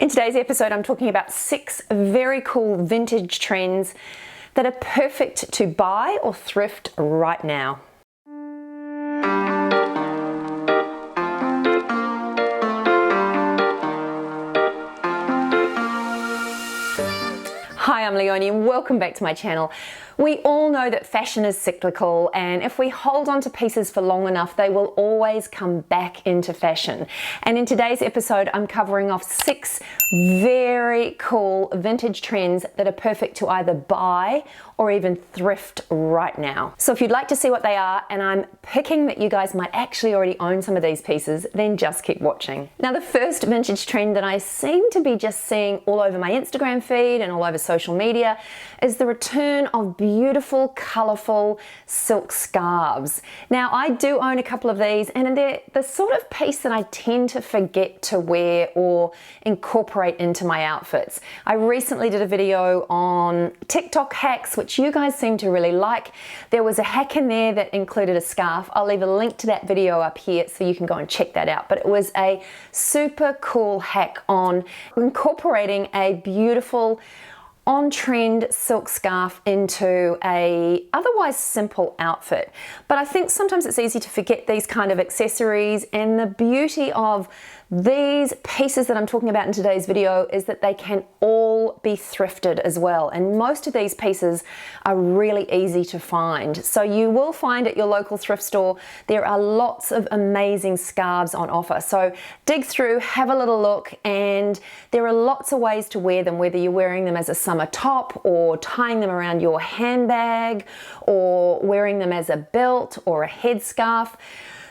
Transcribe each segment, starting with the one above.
In today's episode, I'm talking about 6 very cool vintage trends that are perfect to buy or thrift right now. Hi, I'm Leonie and welcome back to my channel. We all know that fashion is cyclical, and if we hold on to pieces for long enough, they will always come back into fashion. And in today's episode, I'm covering off 6 very cool vintage trends that are perfect to either buy or even thrift right now. So if you'd like to see what they are, and I'm picking that you guys might actually already own some of these pieces, then just keep watching. Now, the first vintage trend that I seem to be just seeing all over my Instagram feed and all over social media is the return of beautiful, colorful silk scarves. Now, I do own a couple of these, and they're the sort of piece that I tend to forget to wear or incorporate into my outfits. I recently did a video on TikTok hacks, which you guys seem to really like. There was a hack in there that included a scarf. I'll leave a link to that video up here so you can go and check that out. But it was a super cool hack on incorporating a beautiful on-trend silk scarf into a otherwise simple outfit. But I think sometimes it's easy to forget these kind of accessories, and the beauty of these pieces that I'm talking about in today's video is that they can all be thrifted as well, and most of these pieces are really easy to find. So you will find at your local thrift store there are lots of amazing scarves on offer. So dig through, have a little look, and there are lots of ways to wear them, whether you're wearing them as a summer top or tying them around your handbag or wearing them as a belt or a headscarf.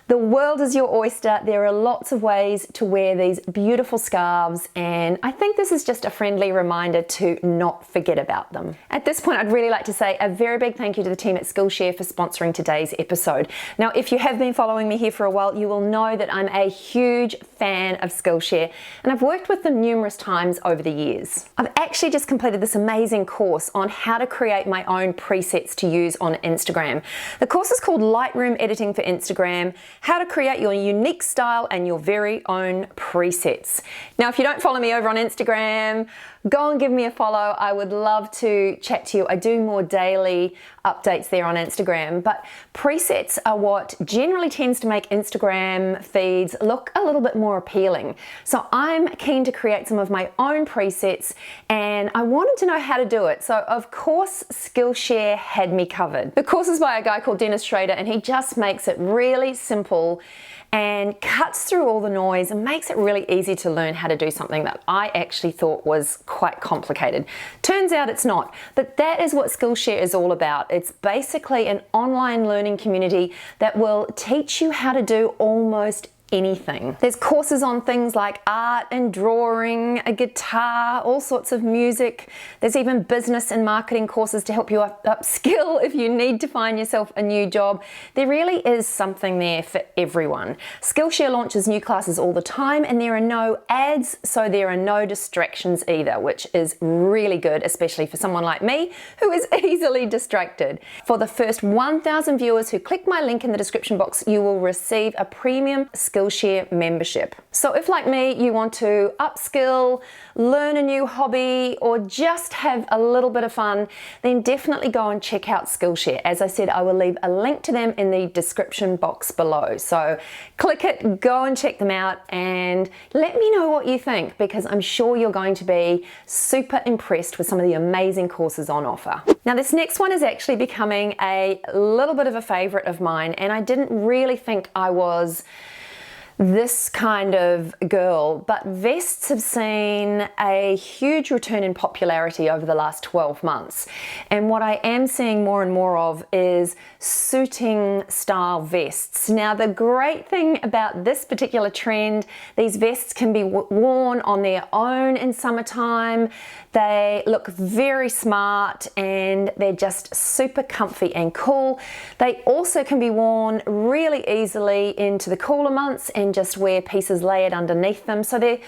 The world is your oyster. There are lots of ways to wear these beautiful scarves, and I think this is just a friendly reminder to not forget about them. At this point, I'd really like to say a very big thank you to the team at Skillshare for sponsoring today's episode. Now, if you have been following me here for a while, you will know that I'm a huge fan of Skillshare, and I've worked with them numerous times over the years. I've actually just completed this amazing course on how to create my own presets to use on Instagram. The course is called Lightroom Editing for Instagram: How to Create Your Unique Style and Your Very Own Presets. Now, if you don't follow me over on Instagram, go and give me a follow. I would love to chat to you. I do more daily updates there on Instagram, but presets are what generally tends to make Instagram feeds look a little bit more appealing. So I'm keen to create some of my own presets, and I wanted to know how to do it. So of course, Skillshare had me covered. The course is by a guy called Dennis Schrader, and he just makes it really simple and cuts through all the noise and makes it really easy to learn how to do something that I actually thought was quite complicated. Turns out it's not, but that is what Skillshare is all about. It's basically an online learning community that will teach you how to do almost anything. There's courses on things like art and drawing, a guitar, all sorts of music. There's even business and marketing courses to help you upskill if you need to find yourself a new job. There really is something there for everyone. Skillshare launches new classes all the time, and there are no ads, so there are no distractions either, which is really good, especially for someone like me who is easily distracted. For the first 1,000 viewers who click my link in the description box, you will receive a premium Skillshare membership. So if, like me, you want to upskill, learn a new hobby, or just have a little bit of fun, then definitely go and check out Skillshare. As I said, I will leave a link to them in the description box below. So click it, go and check them out, and let me know what you think, because I'm sure you're going to be super impressed with some of the amazing courses on offer. Now, this next one is actually becoming a little bit of a favorite of mine, and I didn't really think I was this kind of girl, but vests have seen a huge return in popularity over the last 12 months. And what I am seeing more and more of is suiting style vests. Now, the great thing about this particular trend, these vests can be worn on their own in summertime. They look very smart and they're just super comfy and cool. They also can be worn really easily into the cooler months and just wear pieces layered underneath them. So they're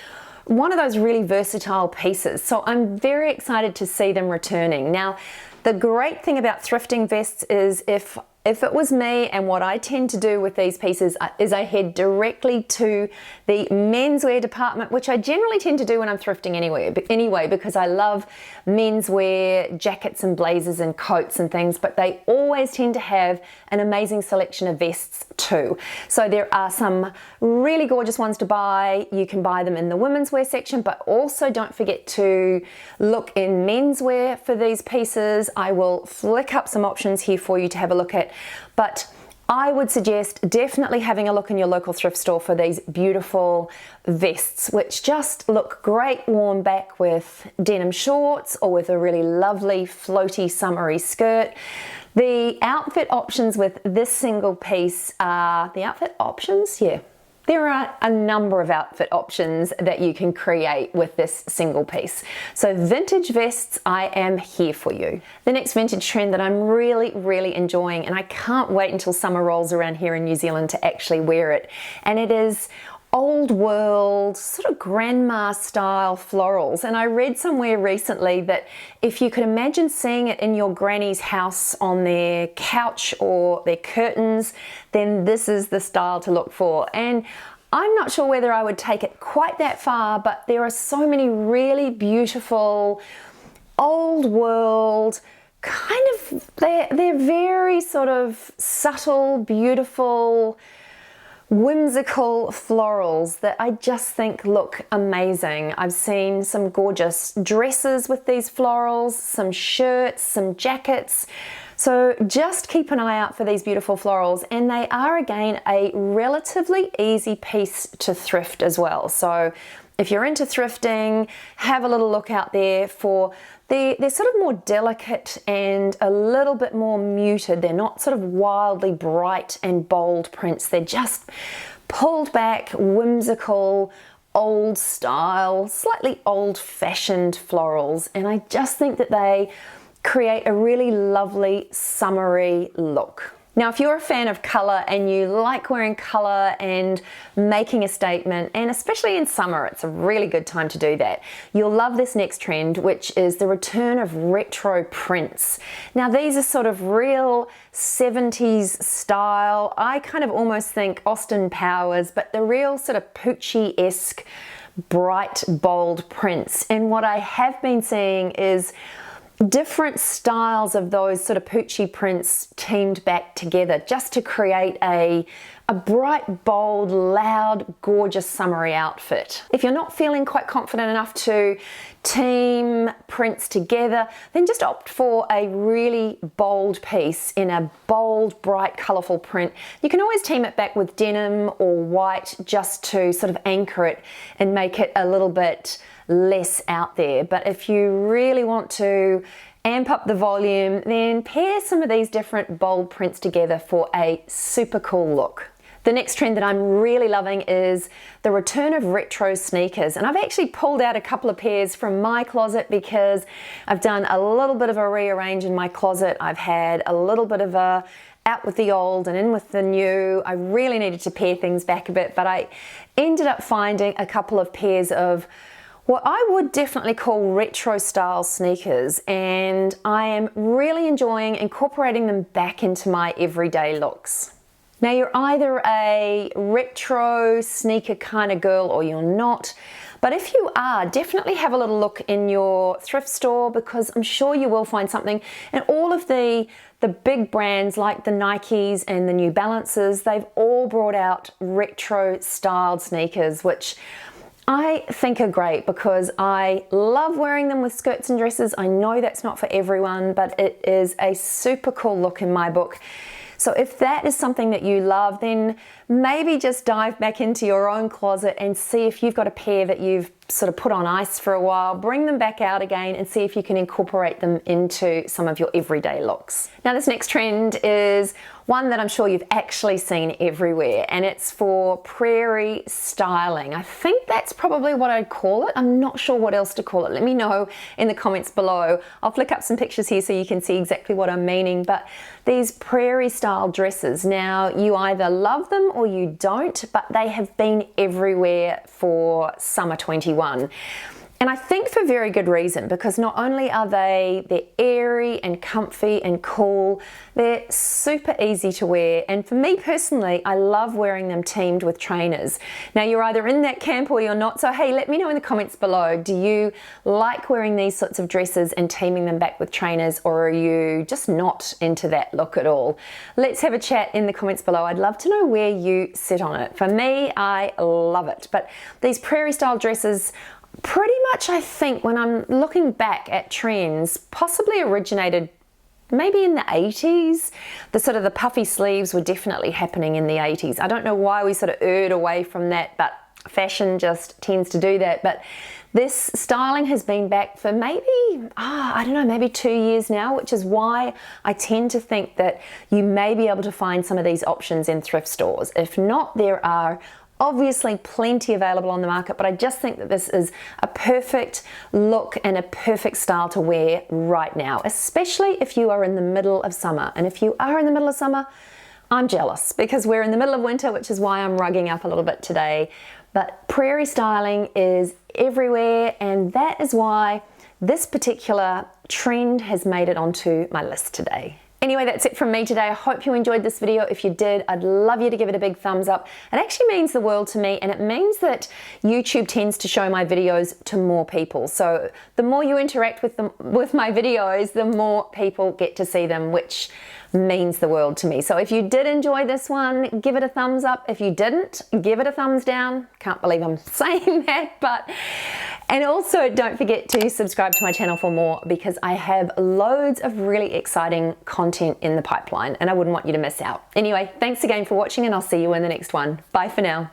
one of those really versatile pieces. So I'm very excited to see them returning. Now, the great thing about thrifting vests is if if it was me, and what I tend to do with these pieces is I head directly to the menswear department, which I generally tend to do when I'm thrifting anyway, because I love menswear jackets and blazers and coats and things, but they always tend to have an amazing selection of vests too. So there are some really gorgeous ones to buy. You can buy them in the women's wear section, but also don't forget to look in menswear for these pieces. I will flick up some options here for you to have a look at. But I would suggest definitely having a look in your local thrift store for these beautiful vests, which just look great worn back with denim shorts or with a really lovely floaty summery skirt. The outfit options with this single piece are the outfit options, yeah. There are a number of outfit options that you can create with this single piece. So vintage vests, I am here for you. The next vintage trend that I'm really enjoying, and I can't wait until summer rolls around here in New Zealand to actually wear it, and it is old world, sort of grandma style florals. And I read somewhere recently that if you could imagine seeing it in your granny's house on their couch or their curtains, then this is the style to look for. And I'm not sure whether I would take it quite that far, but there are so many really beautiful old world kind of, they're very sort of subtle, beautiful, whimsical florals that I just think look amazing. I've seen some gorgeous dresses with these florals, some shirts, some jackets. So just keep an eye out for these beautiful florals, and they are again a relatively easy piece to thrift as well. So if you're into thrifting, have a little look out there for they're sort of more delicate and a little bit more muted. They're not sort of wildly bright and bold prints. They're just pulled back, whimsical, old style, slightly old-fashioned florals. And I just think that they create a really lovely summery look. Now, if you're a fan of color and you like wearing color and making a statement, and especially in summer, it's a really good time to do that. You'll love this next trend, which is the return of retro prints. Now, these are sort of real 70s style. I kind of almost think Austin Powers, but the real sort of Poochie-esque, bright, bold prints. And what I have been seeing is different styles of those sort of Poochie prints teamed back together just to create a bright, bold, loud, gorgeous summery outfit. If you're not feeling quite confident enough to team prints together, then just opt for a really bold piece in a bold, bright, colorful print. You can always team it back with denim or white just to sort of anchor it and make it a little bit less out there. But if you really want to amp up the volume, then pair some of these different bold prints together for a super cool look. The next trend that I'm really loving is the return of retro sneakers. And I've actually pulled out a couple of pairs from my closet because I've done a little bit of a rearrange in my closet. I've had a little bit of a out with the old and in with the new. I really needed to pair things back a bit, but I ended up finding a couple of pairs of what I would definitely call retro style sneakers, and I am really enjoying incorporating them back into my everyday looks. Now, you're either a retro sneaker kind of girl or you're not, but if you are, definitely have a little look in your thrift store because I'm sure you will find something. And all of the big brands like the Nikes and the New Balances, they've all brought out retro styled sneakers, which I think are great because I love wearing them with skirts and dresses. I know that's not for everyone, but it is a super cool look in my book. So if that is something that you love, then maybe just dive back into your own closet and see if you've got a pair that you've sort of put on ice for a while, bring them back out again and see if you can incorporate them into some of your everyday looks. Now, this next trend is one that I'm sure you've actually seen everywhere, and it's for Prairie Styling. I think that's probably what I'd call it. I'm not sure what else to call it. Let me know in the comments below. I'll flick up some pictures here so you can see exactly what I'm meaning, but these prairie style dresses, now you either love them or you don't, but they have been everywhere for summer 21. And I think for very good reason, because not only are they're airy and comfy and cool, they're super easy to wear. And for me personally, I love wearing them teamed with trainers. Now you're either in that camp or you're not, so hey, let me know in the comments below. Do you like wearing these sorts of dresses and teaming them back with trainers, or are you just not into that look at all? Let's have a chat in the comments below. I'd love to know where you sit on it. For me, I love it. But these prairie style dresses, pretty much, I think, when I'm looking back at trends, possibly originated maybe in the 80s. The puffy sleeves were definitely happening in the 80s. I don't know why we sort of erred away from that, but fashion just tends to do that. But this styling has been back for maybe, I don't know, maybe 2 years now, which is why I tend to think that you may be able to find some of these options in thrift stores. If not, there are obviously plenty available on the market, but I just think that this is a perfect look and a perfect style to wear right now, especially if you are in the middle of summer. And if you are in the middle of summer, I'm jealous because we're in the middle of winter, which is why I'm rugging up a little bit today. But prairie styling is everywhere, and that is why this particular trend has made it onto my list today. Anyway, that's it from me today. I hope you enjoyed this video. If you did, I'd love you to give it a big thumbs up. It actually means the world to me, and it means that YouTube tends to show my videos to more people. So the more you interact with my videos, the more people get to see them, which means the world to me. So if you did enjoy this one, give it a thumbs up. If you didn't, give it a thumbs down. Can't believe I'm saying that, and also don't forget to subscribe to my channel for more, because I have loads of really exciting content in the pipeline and I wouldn't want you to miss out. Anyway, thanks again for watching, and I'll see you in the next one. Bye for now.